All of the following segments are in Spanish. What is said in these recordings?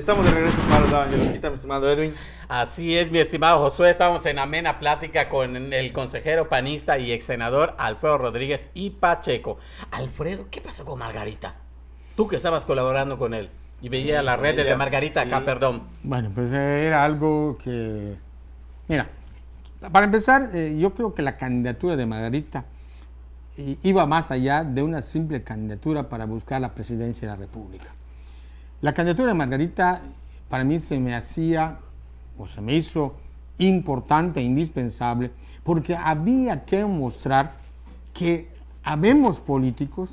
Estamos de regreso, estimado Angelosquita, mi estimado Edwin. Así es, mi estimado Josué, estamos en amena plática con el consejero panista y ex senador Alfredo Rodríguez y Pacheco. Alfredo, ¿qué pasó con Margarita? Tú que estabas colaborando con él y veía las redes de Margarita acá, Sí. perdón. Bueno, pues era algo que... Mira, para empezar, yo creo que la candidatura de Margarita iba más allá de una simple candidatura para buscar la presidencia de la República. La candidatura de Margarita para mí se me hacía, o se me hizo importante e indispensable, porque había que mostrar que habemos políticos,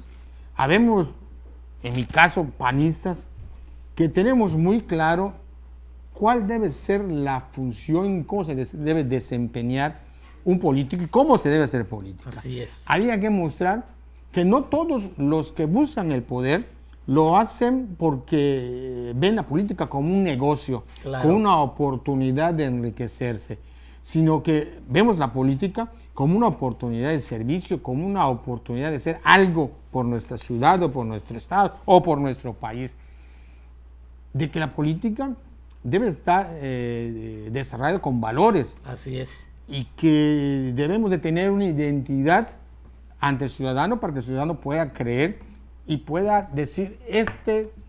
habemos, en mi caso, panistas, que tenemos muy claro cuál debe ser la función, cómo se debe desempeñar un político y cómo se debe hacer política. Así es. Había que mostrar que no todos los que buscan el poder lo hacen porque ven la política como un negocio, Claro, como una oportunidad de enriquecerse, sino que vemos la política como una oportunidad de servicio, como una oportunidad de hacer algo por nuestra ciudad o por nuestro estado o por nuestro país. De que la política debe estar desarrollada con valores Así es. y que debemos de tener una identidad ante el ciudadano para que el ciudadano pueda creer y pueda decir,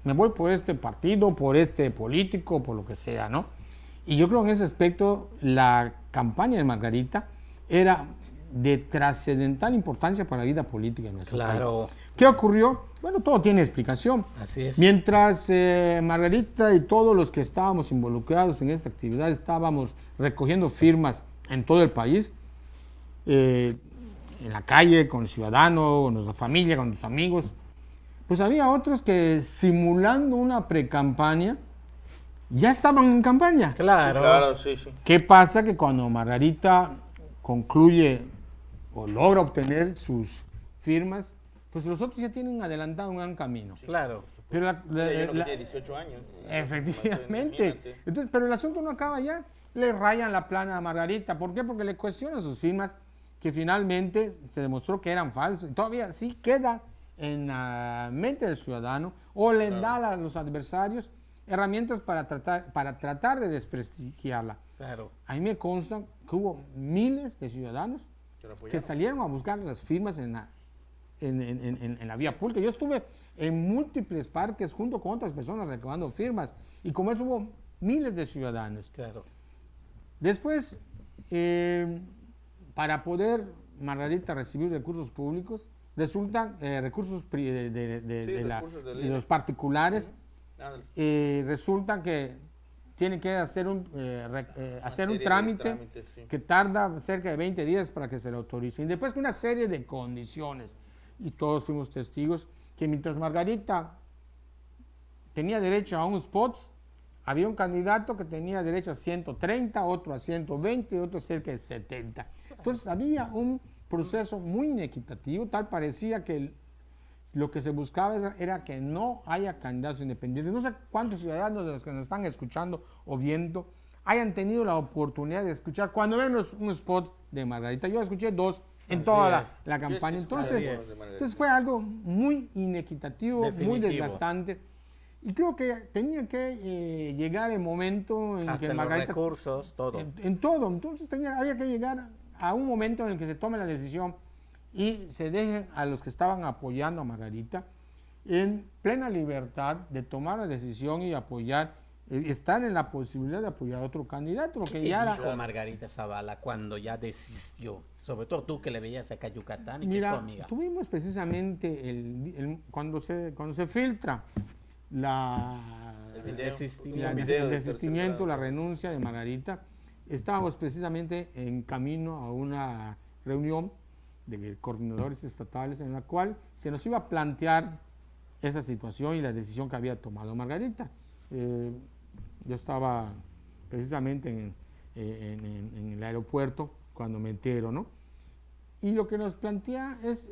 me voy por este partido, por este político, por lo que sea, ¿no? Y yo creo que en ese aspecto la campaña de Margarita era de trascendental importancia para la vida política de nuestro país. ¿Qué ocurrió? Bueno, todo tiene explicación. Así es. Mientras Margarita y todos los que estábamos involucrados en esta actividad estábamos recogiendo firmas en todo el país, en la calle, con el ciudadano, con nuestra familia, con nuestros amigos, pues había otros que simulando una precampaña ya estaban en campaña. Claro. Sí, claro, sí, sí. ¿Qué pasa? Que cuando Margarita concluye o logra obtener sus firmas, pues los otros ya tienen adelantado un gran camino. Claro. Pero Ella no tenía 18 años. efectivamente. Imagínate. Entonces, pero el asunto no acaba ya. Le rayan la plana a Margarita. ¿Por qué? Porque le cuestionan sus firmas que finalmente se demostró que eran falsas. Y todavía sí queda en la mente del ciudadano o le da a los adversarios herramientas para tratar de desprestigiarla. Claro. A mí me consta que hubo miles de ciudadanos que salieron a buscar las firmas en la vía pública. Yo estuve en múltiples parques junto con otras personas recabando firmas y como eso hubo miles de ciudadanos. Claro. Después, para poder Margarita recibir recursos públicos, resultan recursos de los particulares, resulta que tienen que hacer un trámite sí, que tarda cerca de 20 días para que se le autoricen. Después, con una serie de condiciones, y todos fuimos testigos, que mientras Margarita tenía derecho a un spot, había un candidato que tenía derecho a 130, otro a 120, otro cerca de 70. Entonces había un proceso muy inequitativo, tal parecía que lo que se buscaba era que no haya candidatos independientes. No sé cuántos ciudadanos de los que nos están escuchando o viendo hayan tenido la oportunidad de escuchar cuando ven un spot de Margarita. Yo escuché 2 en toda la campaña. Entonces fue algo muy inequitativo, muy desgastante. Y creo que tenía que llegar el momento en que Margarita... los recursos, todo. En todo. Entonces había que llegar a un momento en el que se tome la decisión y se deje a los que estaban apoyando a Margarita en plena libertad de tomar la decisión y apoyar, estar en la posibilidad de apoyar a otro candidato. Porque ¿Qué ya dijo Margarita Zavala cuando ya desistió? Sobre todo tú que le veías acá a Yucatán y que es tu amiga. Tuvimos precisamente cuando se filtra el desistimiento, la renuncia de Margarita, estábamos precisamente en camino a una reunión de coordinadores estatales en la cual se nos iba a plantear esa situación y la decisión que había tomado Margarita. Yo estaba precisamente en el aeropuerto cuando me entero, ¿no? Y lo que nos plantea es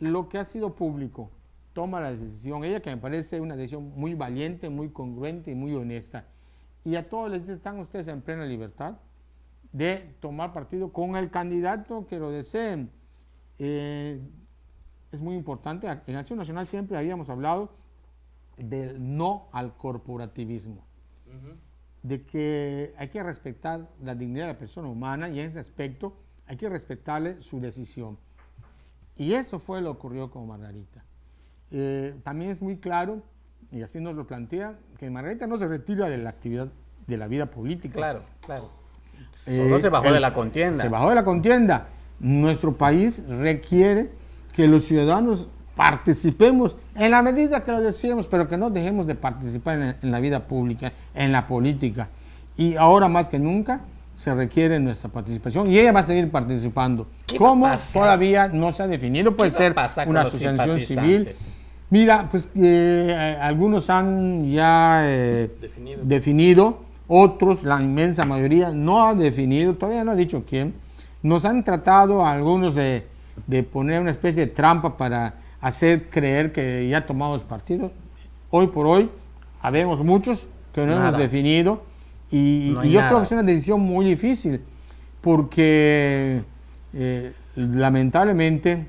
lo que ha sido público. Toma la decisión, ella que me parece una decisión muy valiente, muy congruente y muy honesta. Y a todos les dice, están ustedes en plena libertad de tomar partido con el candidato que lo deseen. Es muy importante, en Acción Nacional siempre habíamos hablado del no al corporativismo. de que hay que respetar la dignidad de la persona humana y en ese aspecto hay que respetarle su decisión. Y eso fue lo que ocurrió con Margarita. También es muy claro, y así nos lo plantea, que Margarita no se retira de la actividad de la vida política. Claro, claro. Solo se bajó de la contienda. Se bajó de la contienda. Nuestro país requiere que los ciudadanos participemos en la medida que lo deseemos, pero que no dejemos de participar en la vida pública, en la política. Y ahora más que nunca se requiere nuestra participación y ella va a seguir participando. ¿Cómo? Todavía no se ha definido. Puede ser una asociación civil. Mira, pues algunos han ya definido, otros, la inmensa mayoría, no ha definido, todavía no ha dicho quién. Nos han tratado a algunos de poner una especie de trampa para hacer creer que ya tomamos partido. Hoy por hoy, habemos muchos que no hemos definido y yo creo que es una decisión muy difícil porque lamentablemente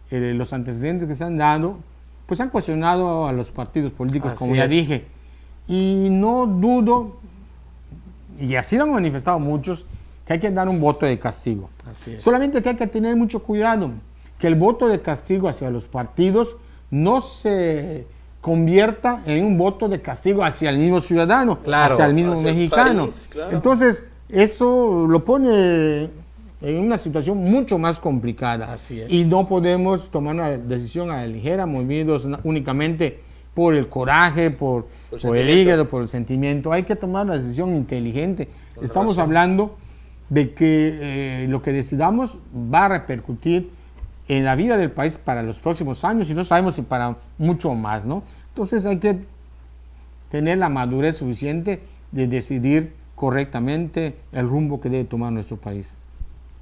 los antecedentes que se han dado pues han cuestionado a los partidos políticos, como ya dije, y no dudo, y así lo han manifestado muchos, que hay que dar un voto de castigo. Solamente que hay que tener mucho cuidado, que el voto de castigo hacia los partidos no se convierta en un voto de castigo hacia el mismo ciudadano, hacia el mismo mexicano. País, Entonces, eso lo pone en una situación mucho más complicada. Y no podemos tomar una decisión a la ligera, movidos únicamente por el coraje, por el hígado, por el sentimiento. Hay que tomar una decisión inteligente. Estamos hablando de que lo que decidamos va a repercutir en la vida del país para los próximos años y no sabemos si para mucho más, ¿no? Entonces hay que tener la madurez suficiente de decidir correctamente el rumbo que debe tomar nuestro país.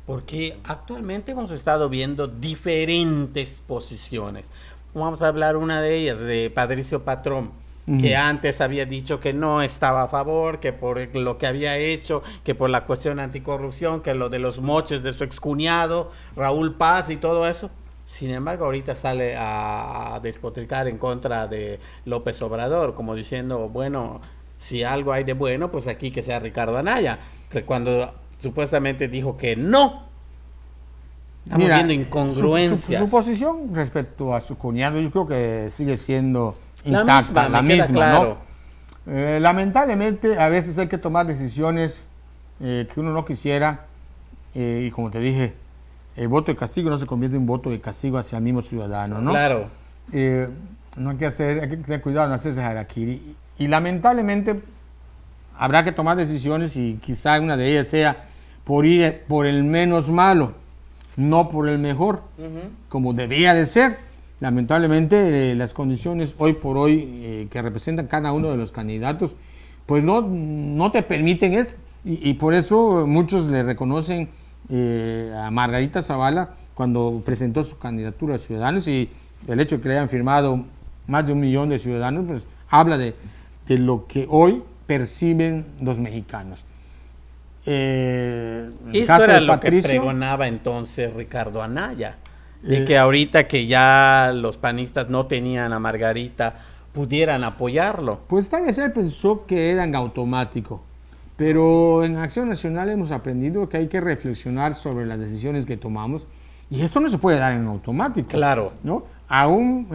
Porque actualmente hemos estado viendo diferentes posiciones. Vamos a hablar una de ellas, de Patricio Patrón, que antes había dicho que no estaba a favor, que por lo que había hecho, que por la cuestión anticorrupción, que lo de los moches de su excuñado, Raúl Paz y todo eso. Sin embargo, ahorita sale a despotricar en contra de López Obrador, como diciendo, bueno, si algo hay de bueno, pues aquí que sea Ricardo Anaya, que cuando supuestamente dijo que no. Estamos viendo incongruencias. Su posición respecto a su cuñado, yo creo que sigue siendo intacta, la misma, claro. ¿No? Lamentablemente, a veces hay que tomar decisiones que uno no quisiera, y como te dije, el voto de castigo no se convierte en un voto de castigo hacia el mismo ciudadano, ¿no? Claro. No hay que tener cuidado, no hacerse harakiri. Y lamentablemente habrá que tomar decisiones y quizá una de ellas sea por ir por el menos malo, no por el mejor, como debía de ser. Lamentablemente las condiciones hoy por hoy que representan cada uno de los candidatos, pues no te permiten eso. Y por eso muchos le reconocen a Margarita Zavala cuando presentó su candidatura a Ciudadanos, y el hecho de que le hayan firmado más de 1 millón de ciudadanos, pues habla de lo que hoy perciben los mexicanos. Esto era lo que pregonaba entonces Ricardo Anaya, de que ahorita que ya los panistas no tenían a Margarita, pudieran apoyarlo. Pues tal vez él pensó que era en automático, pero en Acción Nacional hemos aprendido que hay que reflexionar sobre las decisiones que tomamos, y esto no se puede dar en automático. Claro. ¿No? Aún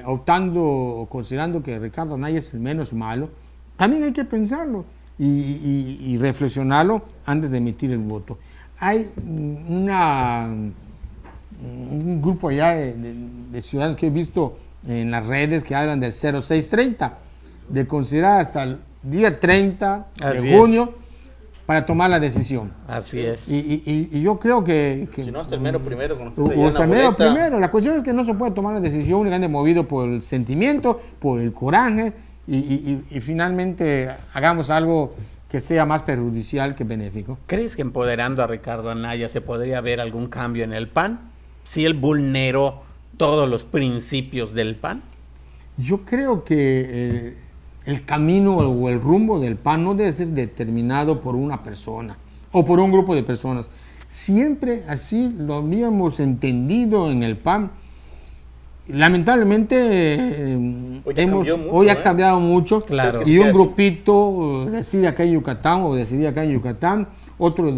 optando o considerando que Ricardo Anaya es el menos malo, también hay que pensarlo y reflexionarlo antes de emitir el voto. Hay un grupo allá de ciudadanos que he visto en las redes que hablan del 0630, de considerar hasta el día 30 de junio para tomar la decisión. Así es. Y yo creo que si no, hasta el mero primero. Hasta el mero primero. La cuestión es que no se puede tomar la decisión únicamente movido por el sentimiento, por el coraje, y finalmente hagamos algo que sea más perjudicial que benéfico. ¿Crees que empoderando a Ricardo Anaya se podría ver algún cambio en el PAN? Si él vulneró todos los principios del PAN. Yo creo que el camino o el rumbo del PAN no debe ser determinado por una persona o por un grupo de personas. Siempre así lo habíamos entendido en el PAN, lamentablemente Hoy ya cambió mucho, hoy ha cambiado mucho. Claro. Y un grupito decide acá en Yucatán o decidía acá en Yucatán, otro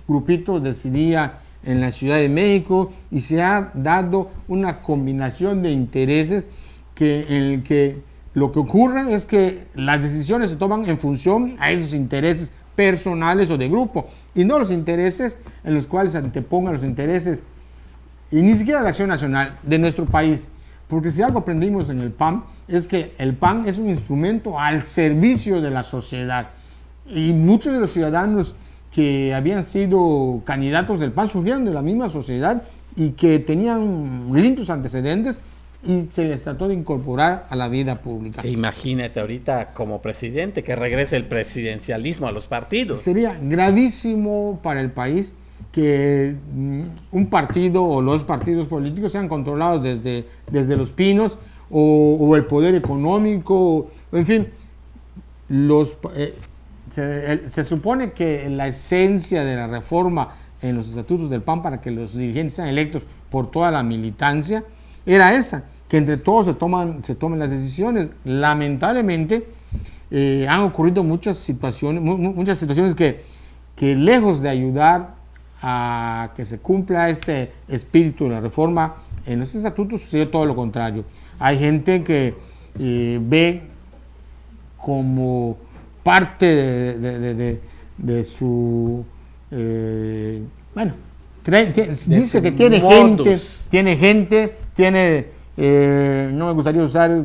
grupito decidía en la Ciudad de México, y se ha dado una combinación de intereses en el que lo que ocurre es que las decisiones se toman en función a esos intereses personales o de grupo, y no los intereses en los cuales se antepongan los intereses, y ni siquiera de Acción Nacional, de nuestro país. Porque si algo aprendimos en el PAN, es que el PAN es un instrumento al servicio de la sociedad. Y muchos de los ciudadanos que habían sido candidatos del PAN surgieron de la misma sociedad y que tenían limpios antecedentes, y se les trató de incorporar a la vida pública. Imagínate ahorita como presidente que regrese el presidencialismo a los partidos. Sería gravísimo para el país que un partido o los partidos políticos sean controlados desde Los Pinos, o el poder económico, en fin. Se supone que la esencia de la reforma en los estatutos del PAN para que los dirigentes sean electos por toda la militancia era esa, que entre todos se tomen las decisiones. Lamentablemente han ocurrido muchas situaciones que lejos de ayudar a que se cumpla ese espíritu de la reforma en los estatutos, sucedió todo lo contrario. Hay gente que ve como parte de su dice que tiene gente, no me gustaría usar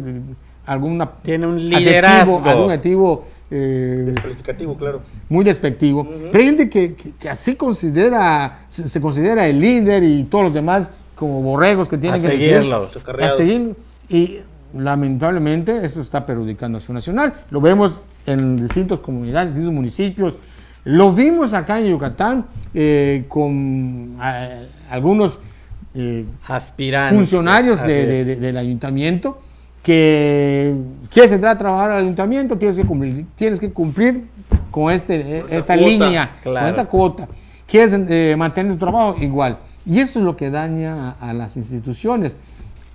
tiene un liderazgo, algún adjetivo Descalificativo, claro. muy despectivo. Pero hay gente que así se considera el líder, y todos los demás como borregos que tienen que seguirlos. seguirlo. Y lamentablemente esto está perjudicando a Acción Nacional. Lo vemos en distintas comunidades, en distintos municipios. Lo vimos acá en Yucatán con algunos aspirantes, funcionarios del ayuntamiento que quieres entrar a trabajar al ayuntamiento, tienes que cumplir con esta cuota, línea, claro, con esta cuota. Quieres mantener tu trabajo, igual. Y eso es lo que daña a las instituciones.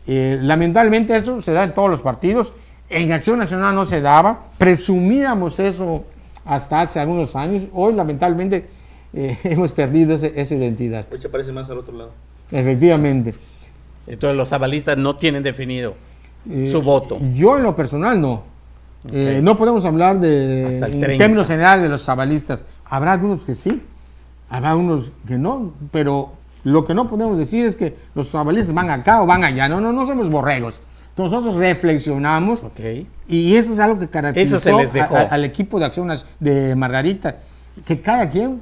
Lamentablemente esto se da en todos los partidos. En Acción Nacional no se daba. Presumíamos eso hasta hace algunos años. Hoy lamentablemente hemos perdido esa identidad. Hoy se parece más al otro lado. Efectivamente. Entonces los avalistas no tienen definido su voto. Yo en lo personal no. Okay. No podemos hablar en términos generales de los zabalistas. Habrá algunos que sí, habrá unos que no, pero lo que no podemos decir es que los zabalistas van acá o van allá. No somos borregos. Nosotros reflexionamos, y eso es algo que caracterizó al equipo de Acción de Margarita, que cada quien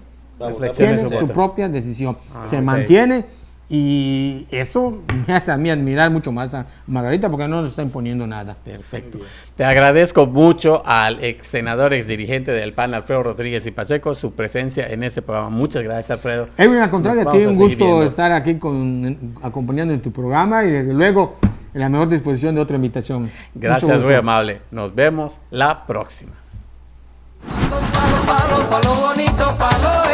tiene su propia decisión. Se mantiene, y eso me hace a mí admirar mucho más a Margarita, porque no nos está imponiendo nada. Perfecto. Te agradezco mucho al ex senador, ex dirigente del PAN, Alfredo Rodríguez y Pacheco, su presencia en este programa. Muchas gracias, Alfredo. Edwin, al contrario, tiene un gusto estar aquí acompañando en tu programa, y desde luego en la mejor disposición de otra invitación. Gracias, muy amable. Nos vemos la próxima. Palo, palo, palo bonito, palo.